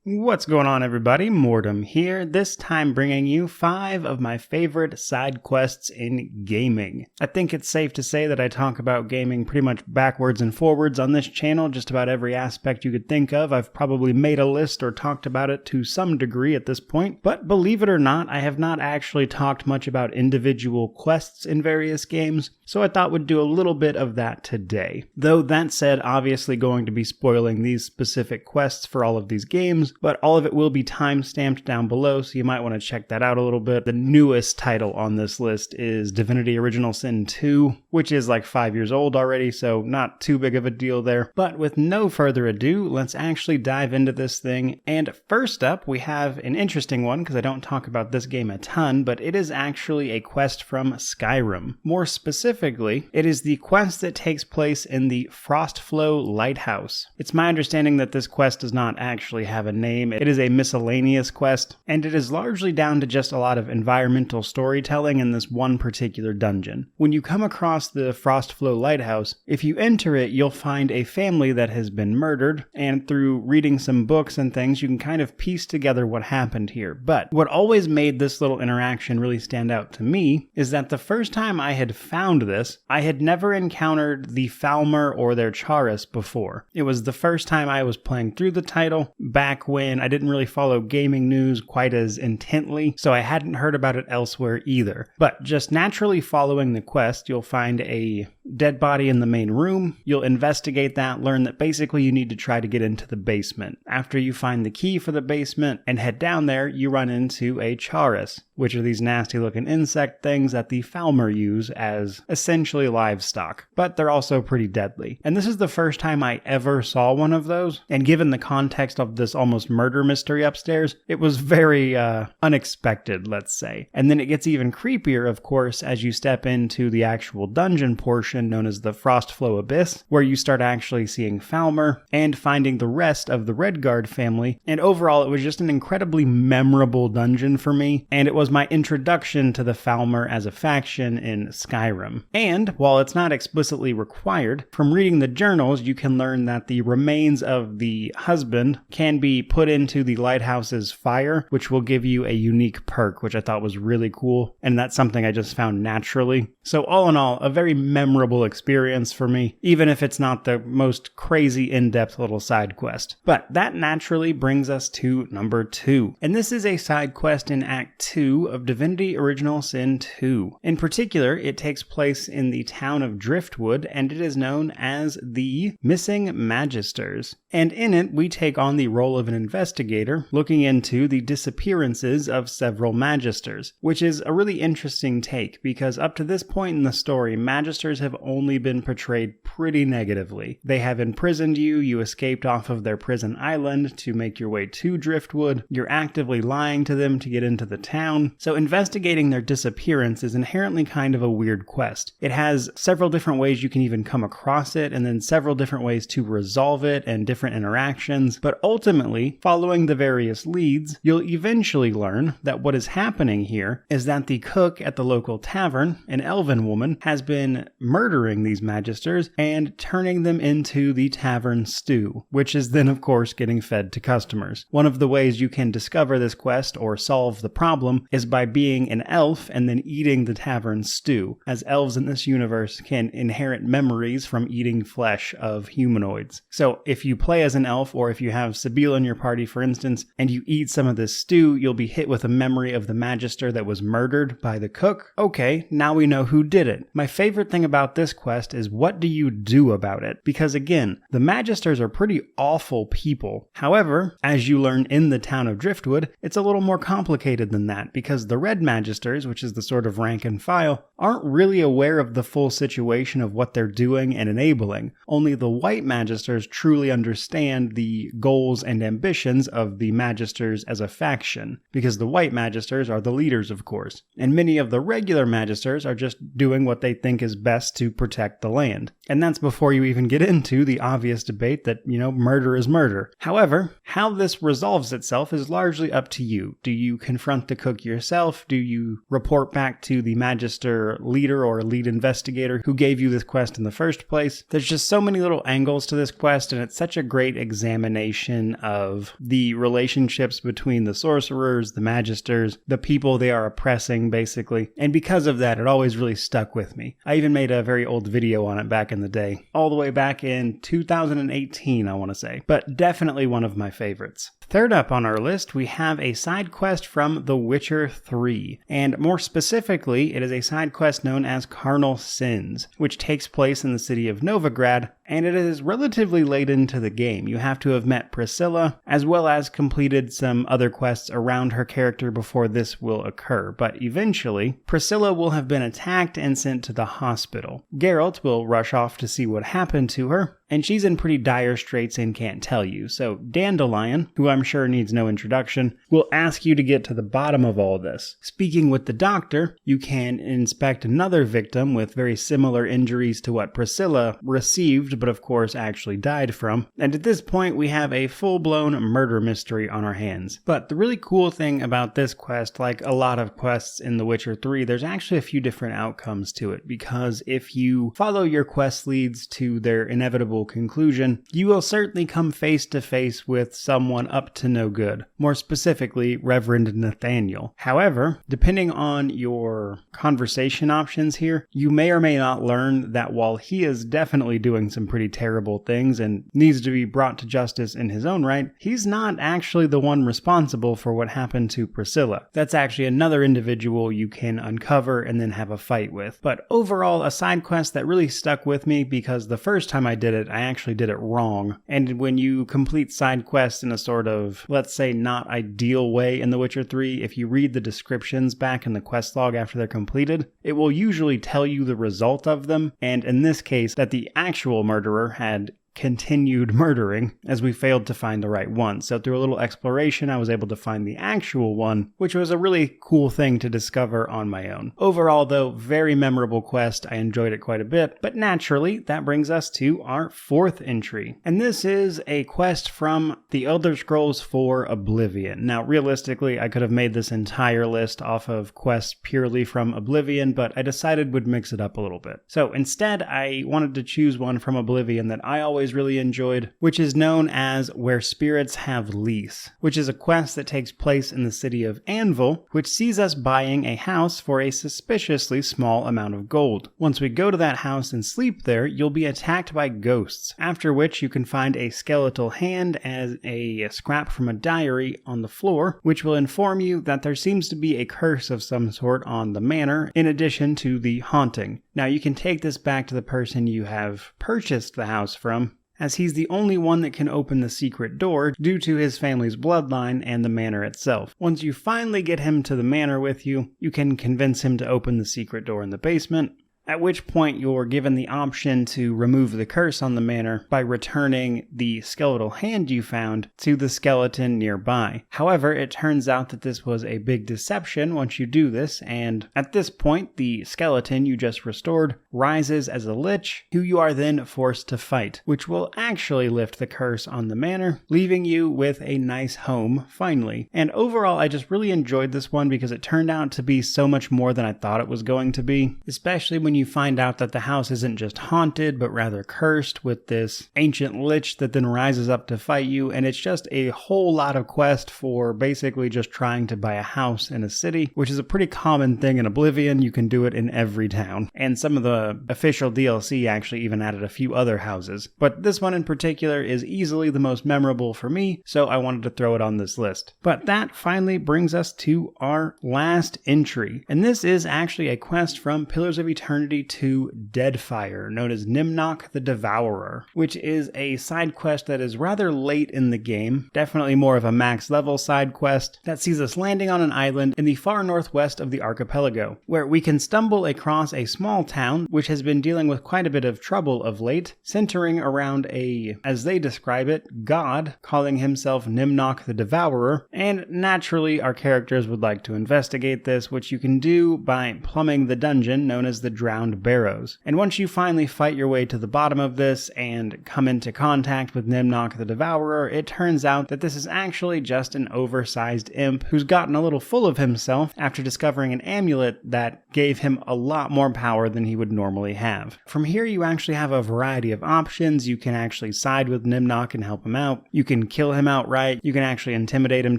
What's going on, everybody? Mortem here, this time bringing you 5 of my favorite side quests in gaming. I think it's safe to say that I talk about gaming pretty much backwards and forwards on this channel, just about every aspect you could think of. I've probably made a list or talked about it to some degree at this point, but believe it or not, I have not actually talked much about individual quests in various games, so I thought we'd do a little bit of that today. Though that said, obviously going to be spoiling these specific quests for all of these games, but all of it will be time-stamped down below, so you might want to check that out a little bit. The newest title on this list is Divinity Original Sin 2, which is like 5 years old already, so not too big of a deal there. But with no further ado, let's actually dive into this thing. And first up, we have an interesting one, because I don't talk about this game a ton, but it is actually a quest from Skyrim. More specifically, it is the quest that takes place in the Frostflow Lighthouse. It's my understanding that this quest does not actually have a name. It is a miscellaneous quest, and it is largely down to just a lot of environmental storytelling in this one particular dungeon. When you come across the Frostflow Lighthouse, if you enter it, you'll find a family that has been murdered, and through reading some books and things, you can kind of piece together what happened here. But what always made this little interaction really stand out to me is that the first time I had found this, I had never encountered the Falmer or their Charis before. It was the first time I was playing through the title, back when I didn't really follow gaming news quite as intently, so I hadn't heard about it elsewhere either. But just naturally following the quest, you'll find a dead body in the main room. You'll investigate that, learn that basically you need to try to get into the basement. After you find the key for the basement and head down there, you run into a Charis, which are these nasty looking insect things that the Falmer use as essentially livestock, but they're also pretty deadly. And this is the first time I ever saw one of those, and given the context of this almost murder mystery upstairs, it was very unexpected, let's say. And then it gets even creepier, of course, as you step into the actual dungeon portion known as the Frostflow Abyss, where you start actually seeing Falmer and finding the rest of the Redguard family. And overall, it was just an incredibly memorable dungeon for me, and it was my introduction to the Falmer as a faction in Skyrim. And while it's not explicitly required, from reading the journals, you can learn that the remains of the husband can be put into the lighthouse's fire, which will give you a unique perk, which I thought was really cool, and that's something I just found naturally. So all in all, a very memorable experience for me, even if it's not the most crazy in-depth little side quest. But that naturally brings us to number 2, and this is a side quest in Act 2 of Divinity Original Sin 2. In particular, it takes place in the town of Driftwood, and it is known as the Missing Magisters. And in it, we take on the role of an investigator looking into the disappearances of several Magisters, which is a really interesting take because up to this point in the story, Magisters have only been portrayed pretty negatively. They have imprisoned you, you escaped off of their prison island to make your way to Driftwood, you're actively lying to them to get into the town, so investigating their disappearance is inherently kind of a weird quest. It has several different ways you can even come across it, and then several different ways to resolve it and different interactions, but ultimately, following the various leads, you'll eventually learn that what is happening here is that the cook at the local tavern, an elven woman, has been murdering these Magisters and turning them into the tavern stew, which is then of course getting fed to customers. One of the ways you can discover this quest or solve the problem is by being an elf and then eating the tavern stew, as elves in this universe can inherit memories from eating flesh of humanoids. So if you play as an elf, or if you have Sabila in your party for instance, and you eat some of this stew, you'll be hit with a memory of the Magister that was murdered by the cook. Okay, now we know who did it. My favorite thing about this quest is what do you do about it? Because again, the Magisters are pretty awful people. However, as you learn in the town of Driftwood, it's a little more complicated than that, because the Red Magisters, which is the sort of rank and file, aren't really aware of the full situation of what they're doing and enabling. Only the White Magisters truly understand the goals and ambitions of the Magisters as a faction, because the White Magisters are the leaders, of course, and many of the regular Magisters are just doing what they think is best to protect the land. And that's before you even get into the obvious debate that, murder is murder. However, how this resolves itself is largely up to you. Do you confront the cook yourself? Do you report back to the Magister leader or lead investigator who gave you this quest in the first place? There's just so many little angles to this quest, and it's such a great examination of the relationships between the sorcerers, the Magisters, the people they are oppressing, basically. And because of that, it always really stuck with me. I even made a very old video on it back in the day, all the way back in 2018, I want to say, but definitely one of my favorites. Third up on our list, we have a side quest from The Witcher 3, and more specifically, it is a side quest known as Carnal Sins, which takes place in the city of Novigrad, and it is relatively late into the game. You have to have met Priscilla, as well as completed some other quests around her character before this will occur, but eventually, Priscilla will have been attacked and sent to the hospital. Geralt will rush off to see what happened to her, and she's in pretty dire straits and can't tell you, so Dandelion, who I'm sure needs no introduction, will ask you to get to the bottom of all this. Speaking with the doctor, you can inspect another victim with very similar injuries to what Priscilla received, but of course actually died from, and at this point we have a full-blown murder mystery on our hands. But the really cool thing about this quest, like a lot of quests in The Witcher 3, there's actually a few different outcomes to it, because if you follow your quest leads to their inevitable conclusion, you will certainly come face to face with someone up to no good, more specifically Reverend Nathaniel. However, depending on your conversation options here, you may or may not learn that while he is definitely doing some pretty terrible things and needs to be brought to justice in his own right, he's not actually the one responsible for what happened to Priscilla. That's actually another individual you can uncover and then have a fight with. But overall, a side quest that really stuck with me because the first time I did it, I actually did it wrong. And when you complete side quests in a sort of, let's say, not ideal way in The Witcher 3, if you read the descriptions back in the quest log after they're completed, it will usually tell you the result of them, and in this case, that the actual murderer had continued murdering as we failed to find the right one. So through a little exploration, I was able to find the actual one, which was a really cool thing to discover on my own. Overall, though, very memorable quest. I enjoyed it quite a bit, but naturally, that brings us to our fourth entry. And this is a quest from The Elder Scrolls IV Oblivion. Now, realistically, I could have made this entire list off of quests purely from Oblivion, but I decided would mix it up a little bit. So instead, I wanted to choose one from Oblivion that I always really enjoyed, which is known as Where Spirits Have Lease, which is a quest that takes place in the city of Anvil, which sees us buying a house for a suspiciously small amount of gold. Once we go to that house and sleep there, you'll be attacked by ghosts, after which you can find a skeletal hand as a scrap from a diary on the floor, which will inform you that there seems to be a curse of some sort on the manor, in addition to the haunting. Now, you can take this back to the person you have purchased the house from, as he's the only one that can open the secret door due to his family's bloodline and the manor itself. Once you finally get him to the manor with you, you can convince him to open the secret door in the basement, at which point you're given the option to remove the curse on the manor by returning the skeletal hand you found to the skeleton nearby. However, it turns out that this was a big deception once you do this, and at this point, the skeleton you just restored rises as a lich, who you are then forced to fight, which will actually lift the curse on the manor, leaving you with a nice home, finally. And overall, I just really enjoyed this one because it turned out to be so much more than I thought it was going to be, especially when you find out that the house isn't just haunted, but rather cursed with this ancient lich that then rises up to fight you, and it's just a whole lot of quest for basically just trying to buy a house in a city, which is a pretty common thing in Oblivion. You can do it in every town, and some of the official DLC actually even added a few other houses, but this one in particular is easily the most memorable for me, so I wanted to throw it on this list. But that finally brings us to our last entry, and this is actually a quest from Pillars of Eternity to Deadfire, known as Nemnok the Devourer, which is a side quest that is rather late in the game, definitely more of a max level side quest that sees us landing on an island in the far northwest of the archipelago, where we can stumble across a small town which has been dealing with quite a bit of trouble of late, centering around a, as they describe it, god calling himself Nemnok the Devourer, and naturally our characters would like to investigate this, which you can do by plumbing the dungeon known as the underground barrows. And once you finally fight your way to the bottom of this and come into contact with Nemnok the Devourer, it turns out that this is actually just an oversized imp who's gotten a little full of himself after discovering an amulet that gave him a lot more power than he would normally have. From here you actually have a variety of options. You can actually side with Nemnok and help him out. You can kill him outright. You can actually intimidate him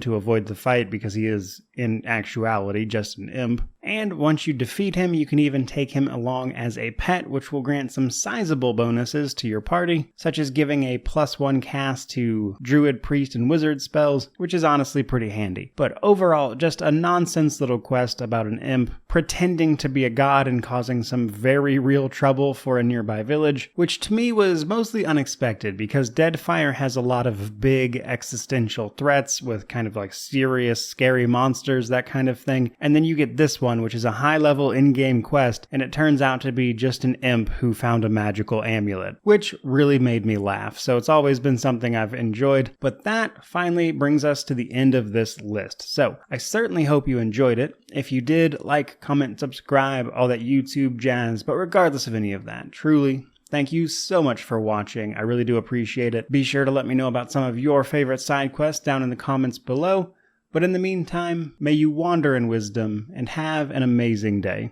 to avoid the fight because he is in actuality just an imp. And once you defeat him, you can even take him along as a pet, which will grant some sizable bonuses to your party, such as giving a +1 cast to Druid, Priest, and Wizard spells, which is honestly pretty handy. But overall, just a nonsense little quest about an imp pretending to be a god and causing some very real trouble for a nearby village, which to me was mostly unexpected because Deadfire has a lot of big existential threats with kind of like serious, scary monsters, that kind of thing. And then you get this one, which is a high-level in-game quest, and it turns out to be just an imp who found a magical amulet, which really made me laugh, so it's always been something I've enjoyed. But that finally brings us to the end of this list. So I certainly hope you enjoyed it. If you did, like, comment, subscribe, all that YouTube jazz, but regardless of any of that, truly, thank you so much for watching. I really do appreciate it. Be sure to let me know about some of your favorite side quests down in the comments below. But in the meantime, may you wander in wisdom and have an amazing day.